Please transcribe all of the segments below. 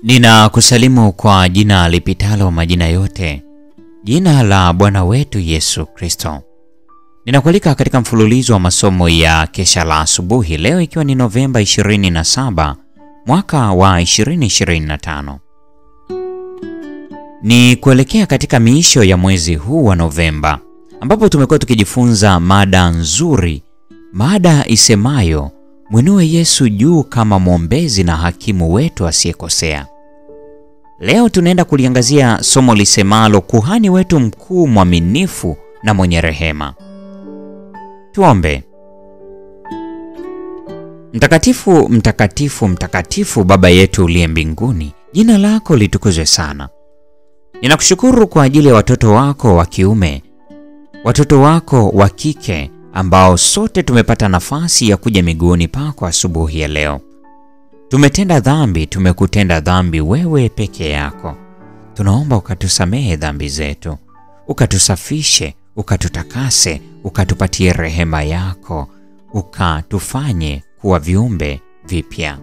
Ninakusalimu kwa jina lipitalo majina yote, jina la Bwana wetu Yesu Kristo. Ninakualika katika mfululizo wa masomo ya kesha la asubuhi leo, ikiwa ni Novemba 27 mwaka wa 2025. Ni kuelekea katika miisho ya mwezi huu wa Novemba, ambapo tumekuwa tukijifunza mada nzuri, mada isemayo mwinue Yesu juu kama mwombezi na hakimu wetu asiyekosea. Leo tunaenda kuliangazia somo lisemalo kuhani wetu mkuu mwaminifu na mwenye rehema. Tuombe. Mtakatifu, mtakatifu, mtakatifu Baba yetu uliye mbinguni, jina lako litukuzwe sana. Ninakushukuru kwa ajili ya watoto wako wa kiume, watoto wako wa kike, ambao sote tumepata nafasi ya kuja miguuni pako asubuhi ya leo. Tumetenda dhambi, tumekutenda dhambi wewe peke yako. Tunaomba ukatusamehe dhambi zetu, ukatusafishe, ukatutakase, ukatupatie rehema yako, ukatufanye kuwa viumbe vipya.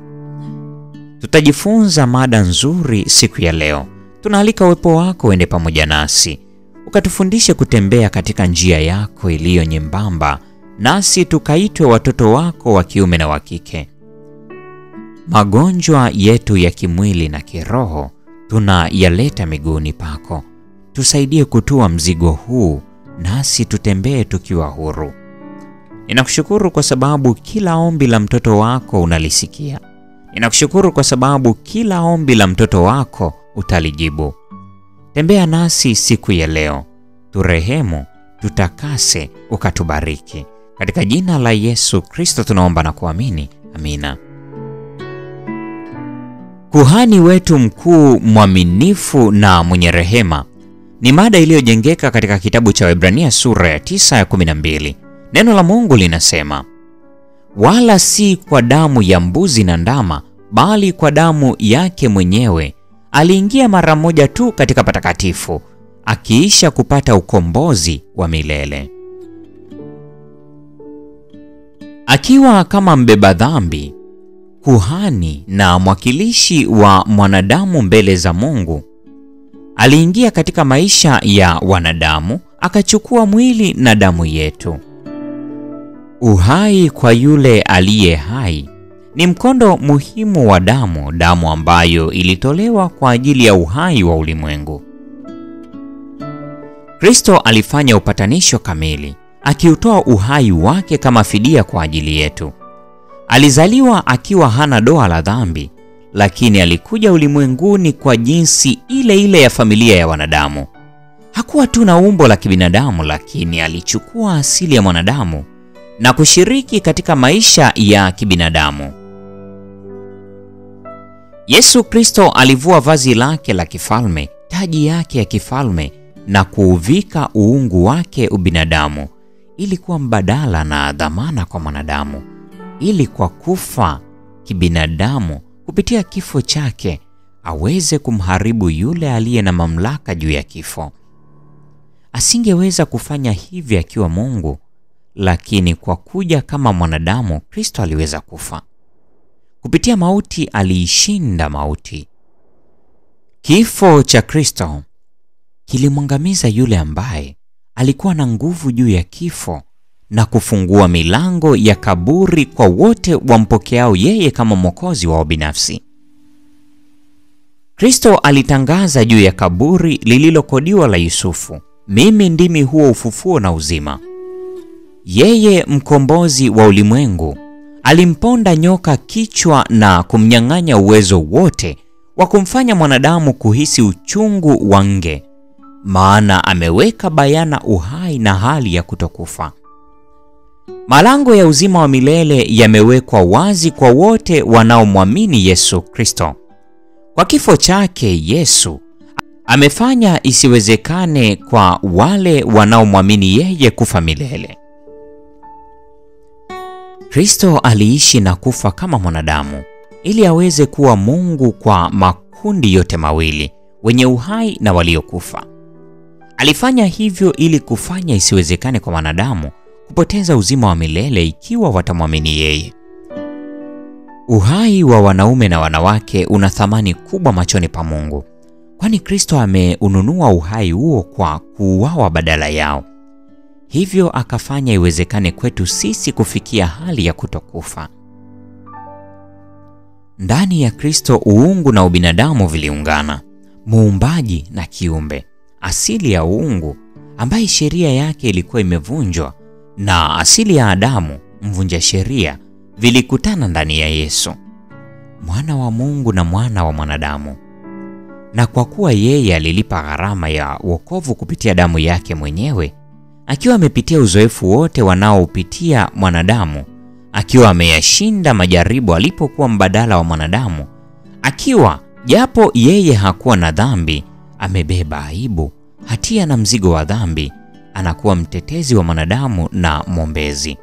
Tutajifunza mada nzuri siku ya leo. Tunaalika uwepo wako uende pamoja nasi, ukatufundishe kutembea katika njia yako iliyo nyembamba, nasi tukaitwe watoto wako wa kiume na wa kike. Magonjwa yetu ya kimwili na kiroho tunayaleta miguuni pako. Tusaidie kutua mzigo huu, nasi tutembee tukiwa huru. Ninakushukuru kwa sababu kila ombi la mtoto wako unalisikia. Ninakushukuru kwa sababu kila ombi la mtoto wako utalijibu. Tembea nasi siku ya leo, turehemu, tutakase, ukatubariki. Katika jina la Yesu Kristo tunaomba na kuamini. Amina. Kuhani wetu mkuu mwaminifu na mwenye rehema ni mada iliyojengeka katika kitabu cha Waebrania sura ya 9 ya 12. Neno la Mungu linasema, wala si kwa damu ya mbuzi na ndama, bali kwa damu yake mwenyewe aliingia mara moja tu katika patakatifu, akiisha kupata ukombozi wa milele. Akiwa kama mbeba dhambi, kuhani na mwakilishi wa mwanadamu mbele za Mungu, aliingia katika maisha ya wanadamu, akachukua mwili na damu yetu. Uhai kwa yule aliye hai ni mkondo muhimu wa damu ambayo ilitolewa kwa ajili ya uhai wa ulimwengu. Kristo alifanya upatanisho kamili, akiutoa uhai wake kama fidia kwa ajili yetu. Alizaliwa akiwa hana doa la dhambi, lakini alikuja ulimwenguni kwa jinsi ile ile ya familia ya wanadamu. Hakuwa tu na umbo la kibinadamu, lakini alichukua asili ya mwanadamu na kushiriki katika maisha ya kibinadamu. Yesu Kristo alivua vazi lake la kifalme, taji yake ya kifalme, na kuuvika uungu wake ubinadamu, ili kuwa mbadala na dhamana kwa mwanadamu, ili kwa kufa kibinadamu kupitia kifo chake aweze kumharibu yule aliye na mamlaka juu ya kifo. Asingeweza kufanya hivi akiwa Mungu, lakini kwa kuja kama mwanadamu Kristo aliweza kufa. Kupitia mauti aliishinda mauti. Kifo cha Kristo kilimwangamiza yule ambaye alikuwa na nguvu juu ya kifo na kufungua milango ya kaburi kwa wote wampokeao yeye kama Mwokozi wao binafsi. Kristo alitangaza juu ya kaburi lililokodiwa la Yusufu, mimi ndimi huo ufufuo na uzima. Yeye mkombozi wa ulimwengu alimponda nyoka kichwa na kumnyang'anya uwezo wote wa kumfanya mwanadamu kuhisi uchungu wa nge, maana ameweka bayana uhai na hali ya kutokufa. Malango ya uzima wa milele yamewekwa wazi kwa wote wanaomwamini Yesu Kristo. Kwa kifo chake Yesu amefanya isiwezekane kwa wale wanaomwamini yeye kufa milele. Kristo aliishi na kufa kama mwanadamu ili aweze kuwa Mungu kwa makundi yote mawili, wenye uhai na waliokufa. Alifanya hivyo ili kufanya isiwezekane kwa wanadamu kupoteza uzima wa milele ikiwa watamwamini yeye. Uhai wa wanaume na wanawake una thamani kubwa machoni pa Mungu, kwani Kristo ameununua uhai huo kwa kuuawa badala yao. Hivyo akafanya iwezekane kwetu sisi kufikia hali ya kutokufa. Ndani ya Kristo uungu na ubinadamu viliungana, muumbaji na kiumbe. Asili ya uungu ambaye sheria yake ilikuwa imevunjwa na asili ya Adamu, mvunja sheria, vilikutana ndani ya Yesu, mwana wa Mungu na mwana wa mwanadamu. Na kwa kuwa yeye alilipa gharama ya wokovu kupitia damu yake mwenyewe, akiwa amepitia uzoefu wote wanaopitia mwanadamu, akiwa ameyashinda majaribu alipokuwa mbadala wa mwanadamu, akiwa japo yeye hakuwa na dhambi, amebeba aibu, hatia na mzigo wa dhambi, anakuwa mtetezi wa mwanadamu na mwombezi.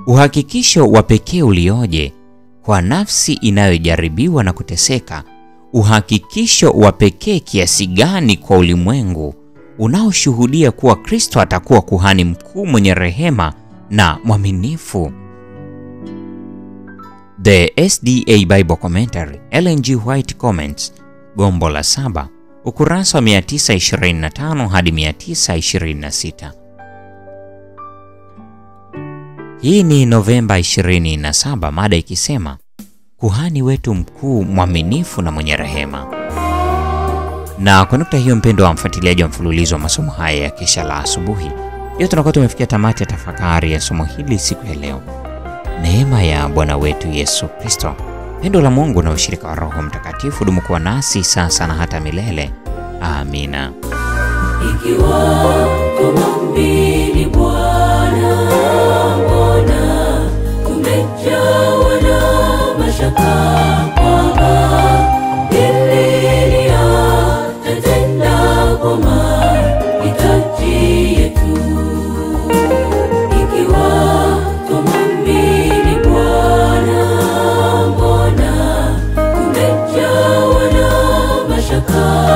Uhakikisho wa pekee ulioje kwa nafsi inayojaribiwa na kuteseka, uhakikisho wa pekee kiasi gani kwa ulimwengu unaoshuhudia kuwa Kristo atakuwa kuhani mkuu mwenye rehema na mwaminifu. The SDA Bible Commentary, Ellen G. White Comments, gombo la 7, ukurasa wa 925 hadi 926. Hii ni Novemba 27, mada ikisema kuhani wetu mkuu mwaminifu na mwenye rehema. Na kwa nukta hiyo, mpendo wa mfuatiliaji wa mfululizo wa masomo haya ya Kesha la Asubuhi, leo tunakuwa tumefikia tamati ya tafakari ya somo hili siku ya leo. Neema ya Bwana wetu Yesu Kristo, pendo la Mungu na ushirika wa Roho Mtakatifu dumu kuwa nasi sasa na hata milele. Amina. Ikiwa tumwamini Bwana, mbona tumejawa na mashaka kwamba hili atatenda kwa mahitaji yetu? Ikiwa tumwamini Bwana, mbona tumejawa na mashaka